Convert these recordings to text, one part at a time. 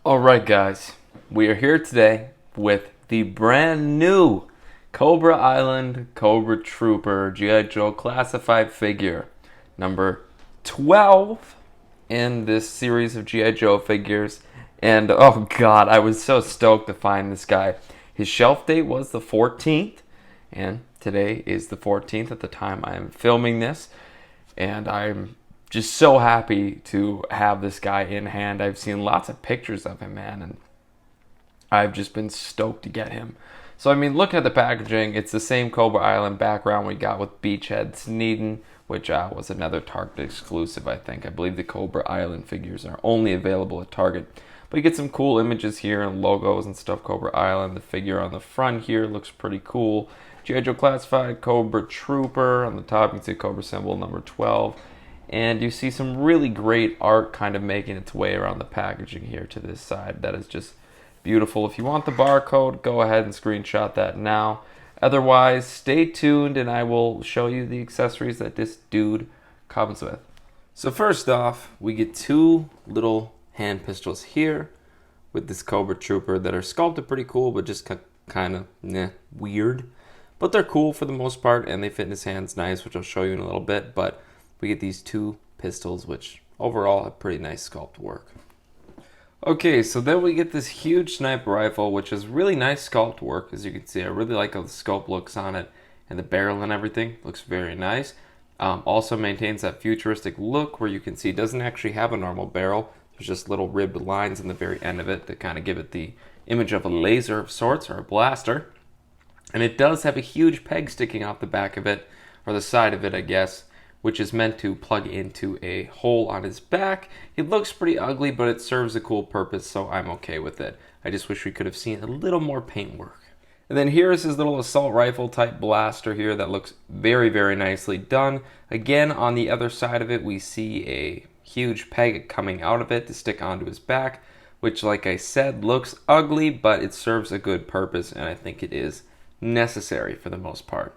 Alright guys, we are here today with the brand new Cobra Island Cobra Trooper G.I. Joe classified figure, number 12 in this series of G.I. Joe figures. And oh god, I was so stoked to find this guy. His shelf date was the 14th, and today is the 14th at the time I am filming this. And I'm just so happy to have this guy in hand. I've seen lots of pictures of him, man, and I've just been stoked to get him. So, I mean, looking at the packaging, it's the same Cobra Island background we got with Beachhead Sneeden, which was another Target exclusive, I think. I believe the Cobra Island figures are only available at Target. But you get some cool images here and logos and stuff. Cobra Island, the figure on the front here looks pretty cool. G.I. Joe Classified, Cobra Trooper. On the top, you can see Cobra symbol number 12. And you see some really great art kind of making its way around the packaging here to this side. That is just beautiful. If you want the barcode, go ahead and screenshot that now. Otherwise, stay tuned and I will show you the accessories that this dude comes with. So first off, we get two little hand pistols here with this Cobra Trooper that are sculpted pretty cool, but just kind of weird. But they're cool for the most part, and they fit in his hands nice, which I'll show you in a little bit. But we get these two pistols, which overall have pretty nice sculpt work. Okay, so then we get this huge sniper rifle, which is really nice sculpt work, as you can see. I really like how the sculpt looks on it, and the barrel and everything looks very nice. Also maintains that futuristic look where you can see it doesn't actually have a normal barrel. There's just little ribbed lines in the very end of it that kind of give it the image of a laser of sorts, or a blaster. And it does have a huge peg sticking out the back of it, or the side of it, I guess, which is meant to plug into a hole on his back. It looks pretty ugly, but it serves a cool purpose, so I'm okay with it. I just wish we could have seen a little more paint work. And then here is his little assault rifle type blaster here that looks very, very nicely done. Again, on the other side of it, we see a huge peg coming out of it to stick onto his back, which, like I said, looks ugly, but it serves a good purpose, and I think it is necessary for the most part.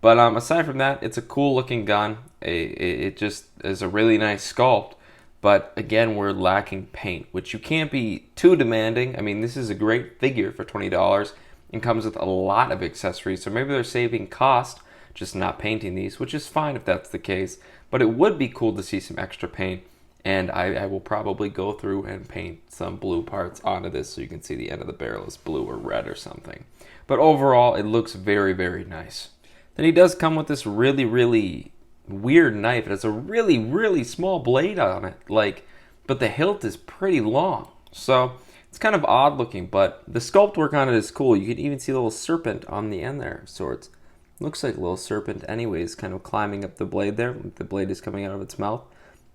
But aside from that, it's a cool looking gun. It just is a really nice sculpt. But again, we're lacking paint, which you can't be too demanding. I mean, this is a great figure for $20 and comes with a lot of accessories. So maybe they're saving cost, just not painting these, which is fine if that's the case. But it would be cool to see some extra paint. And I will probably go through and paint some blue parts onto this so you can see the end of the barrel is blue or red or something. But overall, it looks very, very nice. Then he does come with this really, really weird knife. It has a really, really small blade on it, but the hilt is pretty long. So it's kind of odd looking, but the sculpt work on it is cool. You can even see a little serpent on the end there of sorts. Looks like a little serpent anyways, kind of climbing up the blade there. The blade is coming out of its mouth.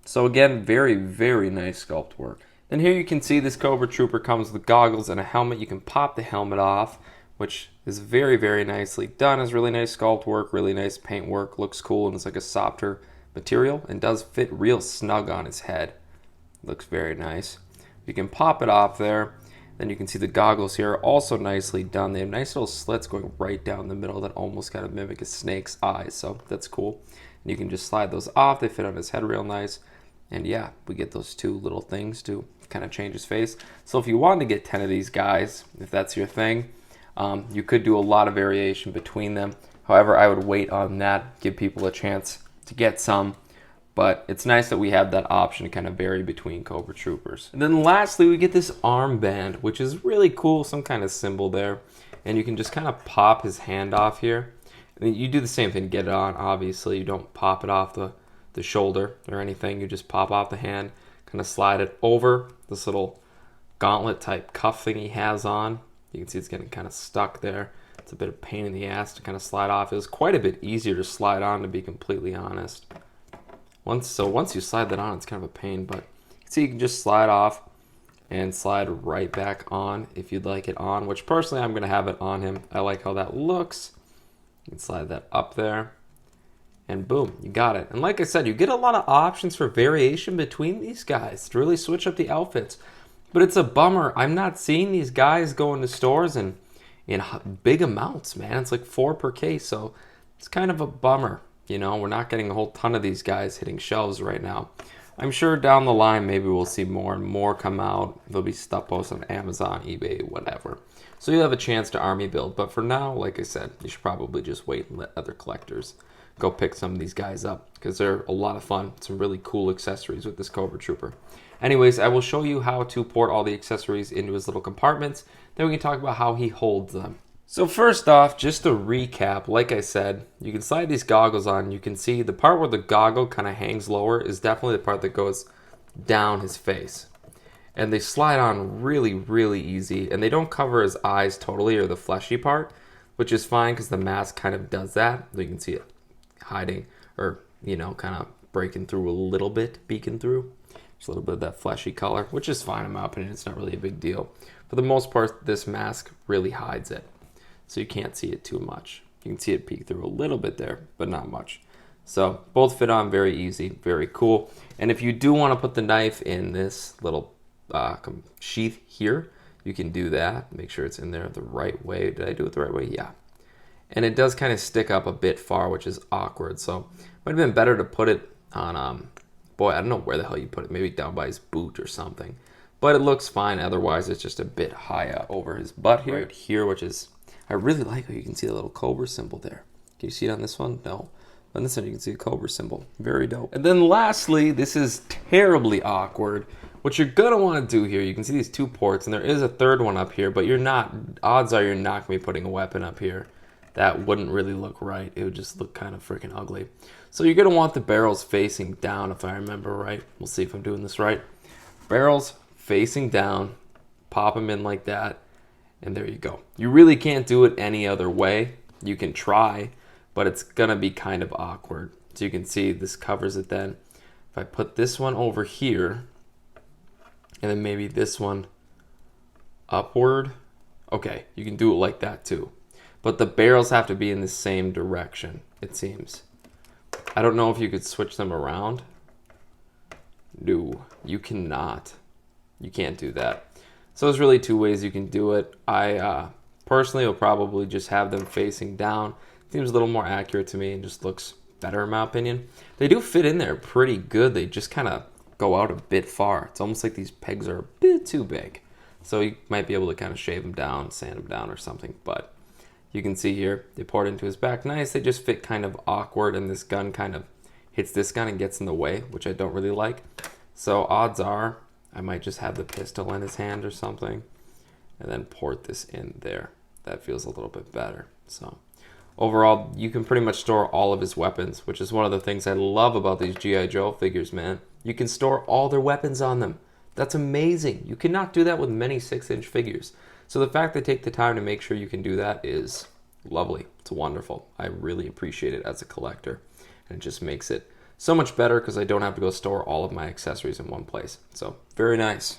So again, very, very nice sculpt work. Then here you can see this Cobra Trooper comes with goggles and a helmet. You can pop the helmet off, which is very, very nicely done. It's really nice sculpt work, really nice paint work. Looks cool, and it's like a softer material and does fit real snug on his head. Looks very nice. You can pop it off there. Then you can see the goggles here are also nicely done. They have nice little slits going right down the middle that almost kind of mimic a snake's eyes, so that's cool. And you can just slide those off. They fit on his head real nice. And yeah, we get those two little things to kind of change his face. So if you wanted to get 10 of these guys, if that's your thing, you could do a lot of variation between them. However, I would wait on that, give people a chance to get some. But it's nice that we have that option to kind of vary between Cobra Troopers. And then lastly, we get this armband, which is really cool, some kind of symbol there. And you can just kind of pop his hand off here. And you do the same thing to get it on, obviously. You don't pop it off the shoulder or anything. You just pop off the hand, kind of slide it over this little gauntlet type cuff thing he has on. You can see it's getting kind of stuck there. It's a bit of pain in the ass to kind of slide off. It was quite a bit easier to slide on, to be completely honest. Once you slide that on, it's kind of a pain, but you can just slide off and slide right back on if you'd like it on, which personally I'm going to have it on him. I like how that looks. You can slide that up there, and boom, you got it. And like I said, you get a lot of options for variation between these guys to really switch up the outfits. But it's a bummer. I'm not seeing these guys go into stores in big amounts, man. It's like 4 per case, so it's kind of a bummer. You know, we're not getting a whole ton of these guys hitting shelves right now. I'm sure down the line maybe we'll see more and more come out. There'll be stuff posted on Amazon, eBay, whatever. So you'll have a chance to army build. But for now, like I said, you should probably just wait and let other collectors go pick some of these guys up because they're a lot of fun. Some really cool accessories with this Cobra Trooper. Anyways, I will show you how to port all the accessories into his little compartments. Then we can talk about how he holds them. So first off, just to recap, like I said, you can slide these goggles on. You can see the part where the goggle kind of hangs lower is definitely the part that goes down his face. And they slide on really, really easy. And they don't cover his eyes totally or the fleshy part, which is fine because the mask kind of does that. You can see it hiding or, you know, kind of breaking through a little bit, peeking through. Just a little bit of that fleshy color, which is fine in my opinion. It's not really a big deal. For the most part, this mask really hides it. So you can't see it too much. You can see it peek through a little bit there, but not much. So both fit on very easy, very cool. And if you do want to put the knife in this little sheath here, you can do that. Make sure it's in there the right way. Did I do it the right way? Yeah. And it does kind of stick up a bit far, which is awkward. So it might have been better to put it on, boy, I don't know where the hell you put it. Maybe down by his boot or something. But it looks fine. Otherwise, it's just a bit high up over his butt here. Right here, which is... I really like how you can see the little Cobra symbol there. Can you see it on this one? No. On this one, you can see the Cobra symbol. Very dope. And then lastly, this is terribly awkward. What you're going to want to do here, you can see these two ports, and there is a third one up here, but you're not, odds are you're not going to be putting a weapon up here. That wouldn't really look right. It would just look kind of freaking ugly. So you're going to want the barrels facing down, if I remember right. We'll see if I'm doing this right. Barrels facing down. Pop them in like that. And there you go. You really can't do it any other way. You can try, but it's gonna be kind of awkward. So you can see this covers it then. If I put this one over here, and then maybe this one upward, okay, you can do it like that too. But the barrels have to be in the same direction, it seems. I don't know if you could switch them around. No, you cannot. You can't do that. So there's really two ways you can do it. I personally will probably just have them facing down. Seems a little more accurate to me and just looks better in my opinion. They do fit in there pretty good. They just kind of go out a bit far. It's almost like these pegs are a bit too big. So you might be able to kind of shave them down, sand them down or something. But you can see here, they pour it into his back nice. They just fit kind of awkward and this gun kind of hits this gun and gets in the way, which I don't really like. So odds are, I might just have the pistol in his hand or something and then port this in there. That feels a little bit better. So overall, you can pretty much store all of his weapons, which is one of the things I love about these G.I. Joe figures, man. You can store all their weapons on them. That's amazing. You cannot do that with many 6-inch figures. So the fact they take the time to make sure you can do that is lovely. It's wonderful. I really appreciate it as a collector. And it just makes it so much better because I don't have to go store all of my accessories in one place. So very nice.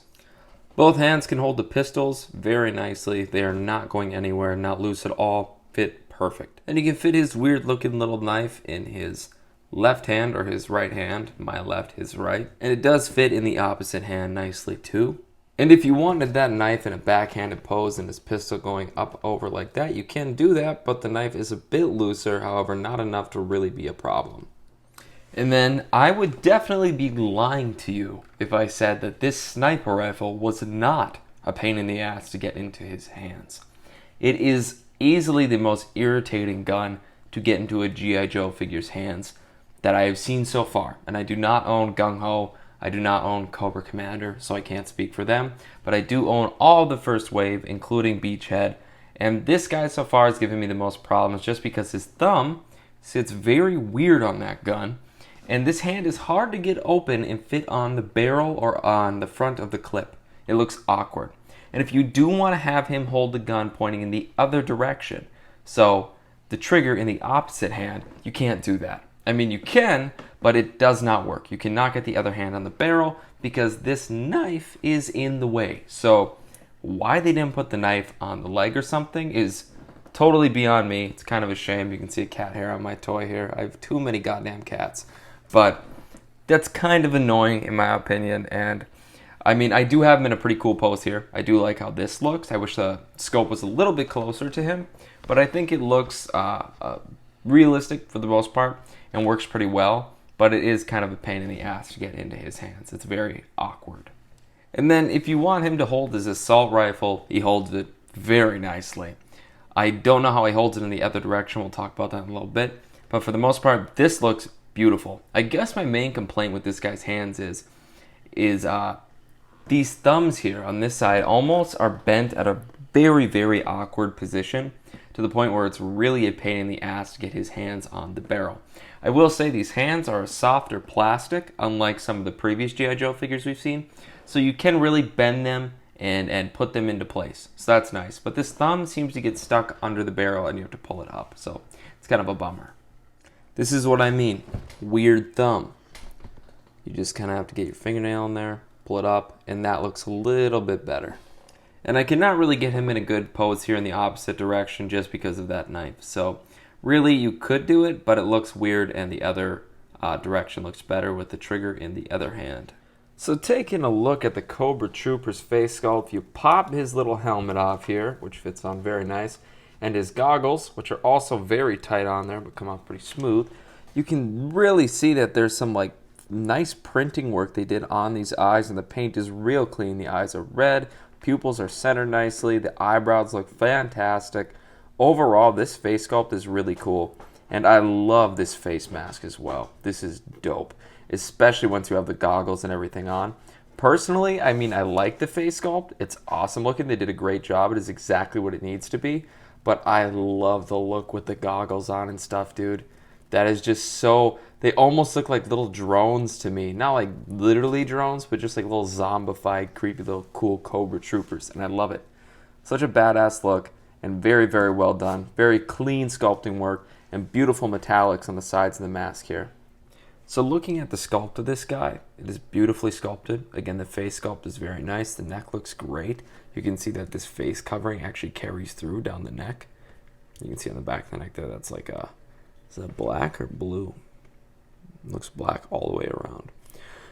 Both hands can hold the pistols very nicely. They are not going anywhere, not loose at all. Fit perfect. And you can fit his weird looking little knife in his left hand or his right hand. My left, his right. And it does fit in the opposite hand nicely too. And if you wanted that knife in a backhanded pose and his pistol going up over like that, you can do that, but the knife is a bit looser, however, not enough to really be a problem. And then I would definitely be lying to you if I said that this sniper rifle was not a pain in the ass to get into his hands. It is easily the most irritating gun to get into a G.I. Joe figure's hands that I have seen so far. And I do not own Gung Ho. I do not own Cobra Commander, so I can't speak for them. But I do own all the first wave, including Beachhead. And this guy so far has given me the most problems just because his thumb sits very weird on that gun. And this hand is hard to get open and fit on the barrel or on the front of the clip. It looks awkward. And if you do want to have him hold the gun pointing in the other direction, so the trigger in the opposite hand, you can't do that. I mean, you can, but it does not work. You cannot get the other hand on the barrel because this knife is in the way. So why they didn't put the knife on the leg or something is totally beyond me. It's kind of a shame. You can see a cat hair on my toy here. I have too many goddamn cats. But that's kind of annoying in my opinion. And I mean, I do have him in a pretty cool pose here. I do like how this looks. I wish the scope was a little bit closer to him. But I think it looks realistic for the most part and works pretty well. but it is kind of a pain in the ass to get into his hands. It's very awkward. And then if you want him to hold his assault rifle, he holds it very nicely. I don't know how he holds it in the other direction. We'll talk about that in a little bit. But for the most part, this looks beautiful. I guess my main complaint with this guy's hands is these thumbs here on this side almost are bent at a very, very awkward position to the point where it's really a pain in the ass to get his hands on the barrel. I will say these hands are a softer plastic, unlike some of the previous G.I. Joe figures we've seen. So you can really bend them and put them into place. So that's nice. But this thumb seems to get stuck under the barrel and you have to pull it up. So it's kind of a bummer. This is what I mean. Weird thumb. You just kind of have to get your fingernail in there, pull it up, and that looks a little bit better. And I cannot really get him in a good pose here in the opposite direction just because of that knife. So really you could do it, but it looks weird and the other direction looks better with the trigger in the other hand. So taking a look at the Cobra Trooper's face sculpt, you pop his little helmet off here, which fits on very nice, and his goggles, which are also very tight on there but come off pretty smooth. You can really see that there's some like nice printing work they did on these eyes, and the paint is real clean. The eyes are red, pupils are centered nicely, the eyebrows look fantastic. Overall, this face sculpt is really cool, and I love this face mask as well. This is dope, especially once you have the goggles and everything on. Personally, I mean, I like the face sculpt. It's awesome looking. They did a great job. It is exactly what it needs to be, but I love the look with the goggles on and stuff, dude. That is just so, they almost look like little drones to me. Not like literally drones, but just like little zombified, creepy little cool Cobra Troopers, and I love it. Such a badass look, and very, very well done. Very clean sculpting work, and beautiful metallics on the sides of the mask here. So looking at the sculpt of this guy, it is beautifully sculpted. Again, the face sculpt is very nice. The neck looks great. You can see that this face covering actually carries through down the neck. You can see on the back of the neck there, that's like a, is that black or blue? It looks black all the way around.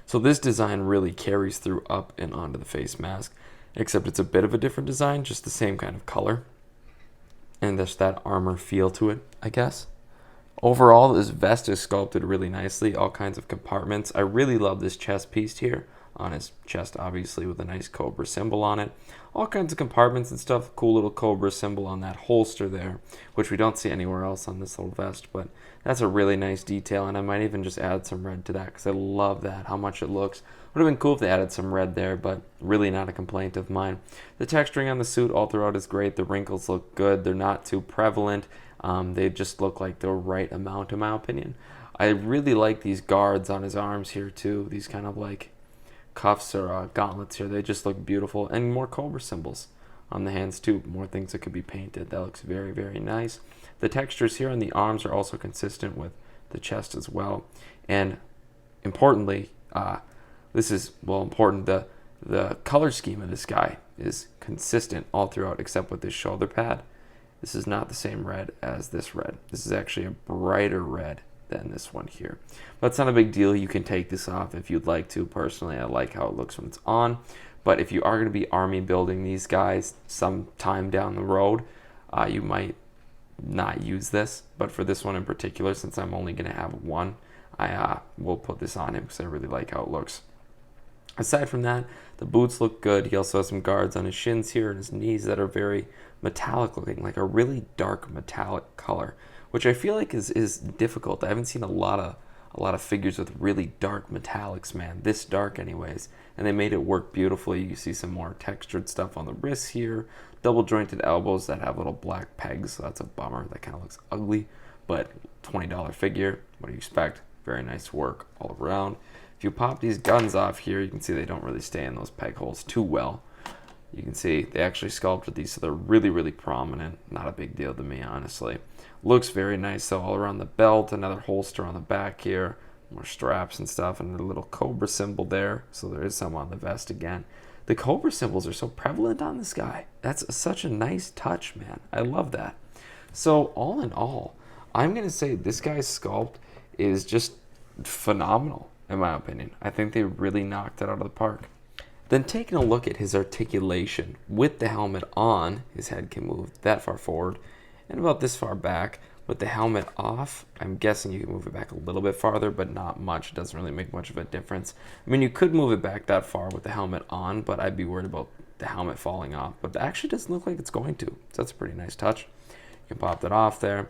So this design really carries through up and onto the face mask, except it's a bit of a different design, just the same kind of color. And there's that armor feel to it, I guess. Overall, this vest is sculpted really nicely, all kinds of compartments. I really love this chest piece here on his chest, obviously, with a nice Cobra symbol on it. All kinds of compartments and stuff, cool little Cobra symbol on that holster there, which we don't see anywhere else on this little vest, but that's a really nice detail, and I might even just add some red to that because I love that, how much it looks. Would have been cool if they added some red there, but really not a complaint of mine. The texturing on the suit all throughout is great. The wrinkles look good. They're not too prevalent. They just look like the right amount, in my opinion. I really like these guards on his arms here, too. These kind of like cuffs or gauntlets here. They just look beautiful. And more Cobra symbols on the hands, too. More things that could be painted. That looks very, very nice. The textures here on the arms are also consistent with the chest as well. And importantly, this is, well, important, the color scheme of this guy is consistent all throughout except with this shoulder pad. This is not the same red as this red. This is actually a brighter red than this one here. But it's not a big deal. You can take this off if you'd like to. Personally, I like how it looks when it's on. But if you are going to be army building these guys sometime down the road, you might not use this. But for this one in particular, since I'm only going to have one, I will put this on him because I really like how it looks. Aside from that, the boots look good. He also has some guards on his shins here and his knees that are very metallic looking, like a really dark metallic color, which I feel like is difficult. I haven't seen a lot of figures with really dark metallics, man, this dark anyways, and they made it work beautifully. You see some more textured stuff on the wrists here, double jointed elbows that have little black pegs, so that's a bummer. That kind of looks ugly, but $20 figure, what do you expect? Very nice work all around. If you pop these guns off here, you can see they don't really stay in those peg holes too well. You can see they actually sculpted these so they're really, really prominent. Not a big deal to me, honestly. Looks very nice though, all around the belt, another holster on the back here, more straps and stuff, and a little Cobra symbol there. So there is some on the vest again. The Cobra symbols are so prevalent on this guy. That's such a nice touch, man. I love that. So all in all, I'm going to say this guy's sculpt is just phenomenal, in my opinion. I think they really knocked it out of the park. Then taking a look at his articulation, with the helmet on, his head can move that far forward and about this far back. with the helmet off, I'm guessing you can move it back a little bit farther, but not much. It doesn't really make much of a difference. I mean, you could move it back that far with the helmet on, but I'd be worried about the helmet falling off. But it actually doesn't look like it's going to. So that's a pretty nice touch. You can pop that off there.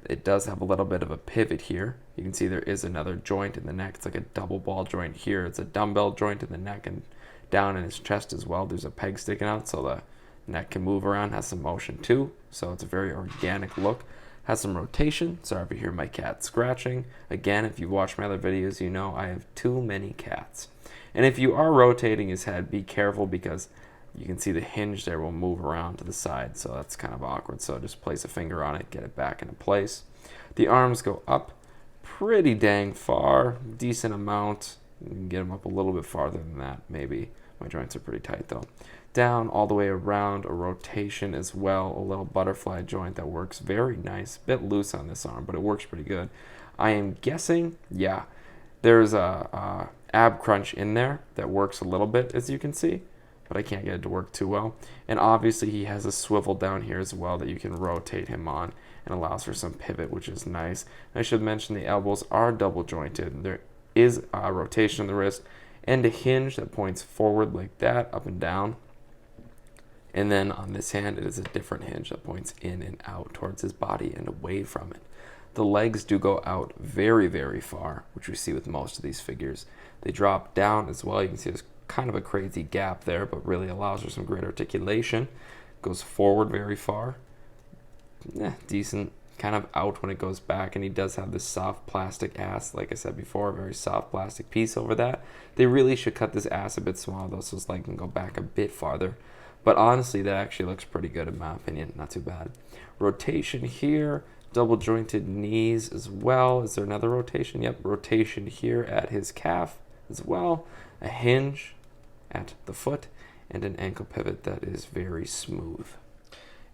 It does have a little bit of a pivot here. You can see there is another joint in the neck. It's like a double ball joint here. It's a dumbbell joint in the neck and down in his chest as well. There's a peg sticking out, so the neck can move around, has some motion too. So it's a very organic look. Has some rotation. Sorry if you hear my cat scratching. Again, if you've watched my other videos, you know I have too many cats. And if you are rotating his head, be careful because you can see the hinge there will move around to the side, so that's kind of awkward. So just place a finger on it, get it back into place. The arms go up pretty dang far, decent amount. You can get them up a little bit farther than that, maybe. My joints are pretty tight though. Down all the way around, a rotation as well, a little butterfly joint that works very nice. A bit loose on this arm, but it works pretty good. I am guessing, yeah, there's a ab crunch in there that works a little bit, as you can see, but I can't get it to work too well. And obviously he has a swivel down here as well that you can rotate him on and allows for some pivot, which is nice. And I should mention the elbows are double jointed. There is a rotation in the wrist and a hinge that points forward like that, up and down. And then on this hand, it is a different hinge that points in and out towards his body and away from it. The legs do go out very, very far, which we see with most of these figures. They drop down as well. You can see there's kind of a crazy gap there, but really allows for some great articulation. Goes forward very far. Decent. Kind of out when it goes back, and he does have this soft plastic ass, like I said before, a very soft plastic piece over that. They really should cut this ass a bit smaller though, so his leg can go back a bit farther. But honestly, that actually looks pretty good in my opinion. Not too bad. Rotation here, double jointed knees as well. Is there another rotation? Yep, rotation here at his calf as well. A hinge at the foot and an ankle pivot that is very smooth.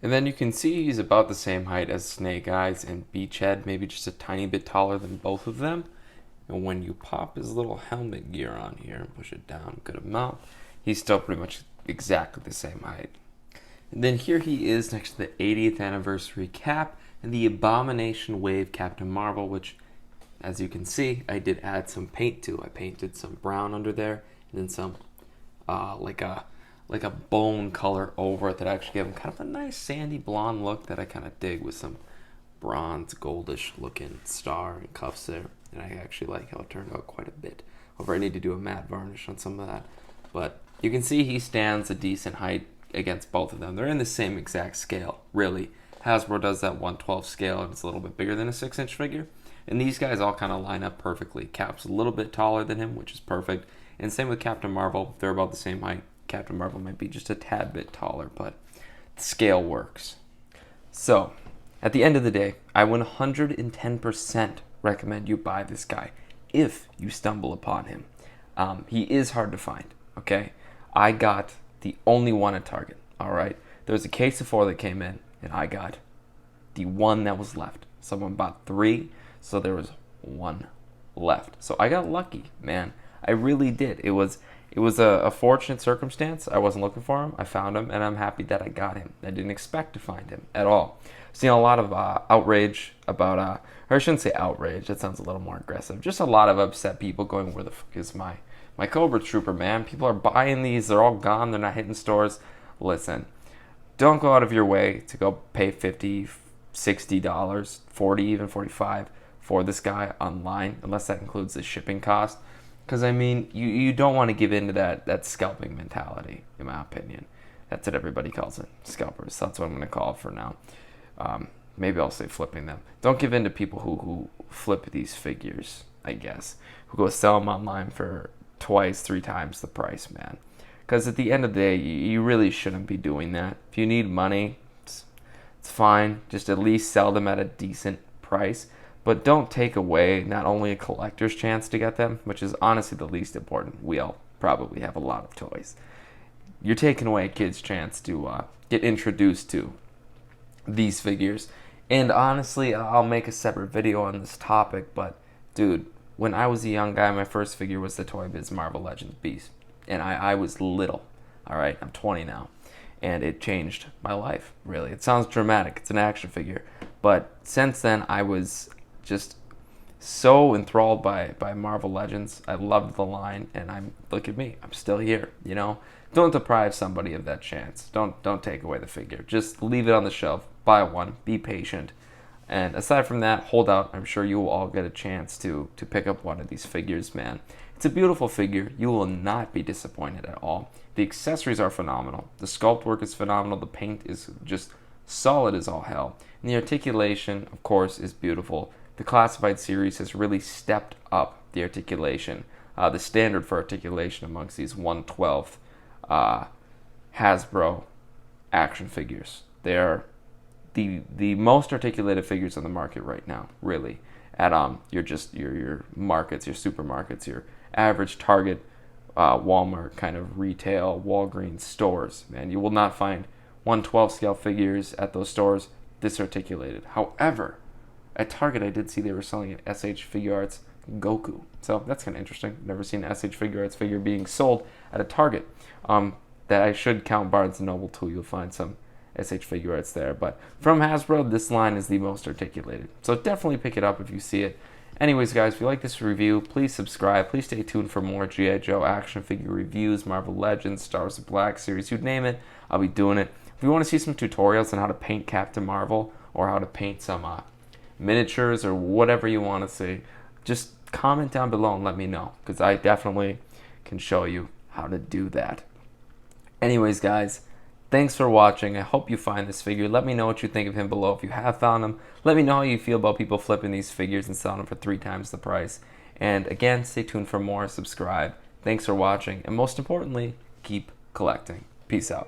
And then you can see he's about the same height as Snake Eyes and Beachhead, maybe just a tiny bit taller than both of them. And when you pop his little helmet gear on here and push it down a good amount, he's still pretty much exactly the same height. And then here he is next to the 80th anniversary cap and the Abomination Wave Captain Marvel, which, as you can see, I did add some paint to. I painted some brown under there and then some like a bone color over it that actually gave him kind of a nice sandy blonde look that I kind of dig, with some bronze goldish looking star and cuffs there. And I actually like how it turned out quite a bit. However, I need to do a matte varnish on some of that. But you can see he stands a decent height against both of them. They're in the same exact scale, really. Hasbro does that 1/12 scale, and it's a little bit bigger than a 6-inch figure. And these guys all kind of line up perfectly. Cap's a little bit taller than him, which is perfect. And same with Captain Marvel. They're about the same height. Captain Marvel might be just a tad bit taller, but the scale works. So, at the end of the day, I 110% recommend you buy this guy if you stumble upon him. He is hard to find, okay? I got the only one at Target, all right? There's a case of 4 that came in, and I got the one that was left. Someone bought 3, so there was 1 left. So I got lucky, man. I really did. It was a fortunate circumstance. I wasn't looking for him. I found him, and I'm happy that I got him. I didn't expect to find him at all. I've seen a lot of outrage about, or I shouldn't say outrage. That sounds a little more aggressive. Just a lot of upset people going, where the fuck is my Cobra Trooper, man? People are buying these. They're all gone. They're not hitting stores. Listen, don't go out of your way to go pay $50, $60, $40, even $45 for this guy online, unless that includes the shipping cost. Because, I mean, you don't want to give in to that scalping mentality, in my opinion. That's what everybody calls it, scalpers. That's what I'm going to call it for now. Maybe I'll say flipping them. Don't give in to people who flip these figures, I guess, who go sell them online for twice, 3 times the price, man. Because at the end of the day, you really shouldn't be doing that. If you need money, it's fine. Just at least sell them at a decent price. But don't take away not only a collector's chance to get them, which is honestly the least important. We all probably have a lot of toys. You're taking away a kid's chance to get introduced to these figures. And honestly, I'll make a separate video on this topic, but dude, when I was a young guy, my first figure was the Toy Biz Marvel Legends Beast. And I was little, all right? I'm 20 now. And it changed my life, really. It sounds dramatic. It's an action figure. But since then, I was just so enthralled by Marvel Legends. I loved the line, and look at me, I'm still here. You know, don't deprive somebody of that chance. Don't take away the figure. Just leave it on the shelf. Buy one. Be patient. And aside from that, hold out. I'm sure you will all get a chance to pick up one of these figures, man. It's a beautiful figure. You will not be disappointed at all. The accessories are phenomenal. The sculpt work is phenomenal. The paint is just solid as all hell. And the articulation, of course, is beautiful. The Classified series has really stepped up the articulation, the standard for articulation amongst these 1/12 Hasbro action figures. They are the most articulated figures on the market right now, really. At your markets, your supermarkets, your average Target, Walmart kind of retail, Walgreens stores, man, you will not find 1/12 scale figures at those stores this articulated. However, at Target, I did see they were selling an SH Figure Arts Goku. So that's kind of interesting. Never seen an SH Figure Arts figure being sold at a Target. That I should count Barnes & Noble too. You'll find some SH Figure Arts there. But from Hasbro, this line is the most articulated. So definitely pick it up if you see it. Anyways, guys, if you like this review, please subscribe. Please stay tuned for more G.I. Joe action figure reviews, Marvel Legends, Star Wars: The Black Series, you name it, I'll be doing it. If you want to see some tutorials on how to paint Captain Marvel or how to paint some miniatures or whatever you want to see, just comment down below and let me know, because I definitely can show you how to do that. Anyways, guys, thanks for watching. I hope you find this figure. Let me know what you think of him below if you have found him. Let me know how you feel about people flipping these figures and selling them for 3 times the price. And again, stay tuned for more. Subscribe. Thanks for watching. And most importantly, keep collecting. Peace out.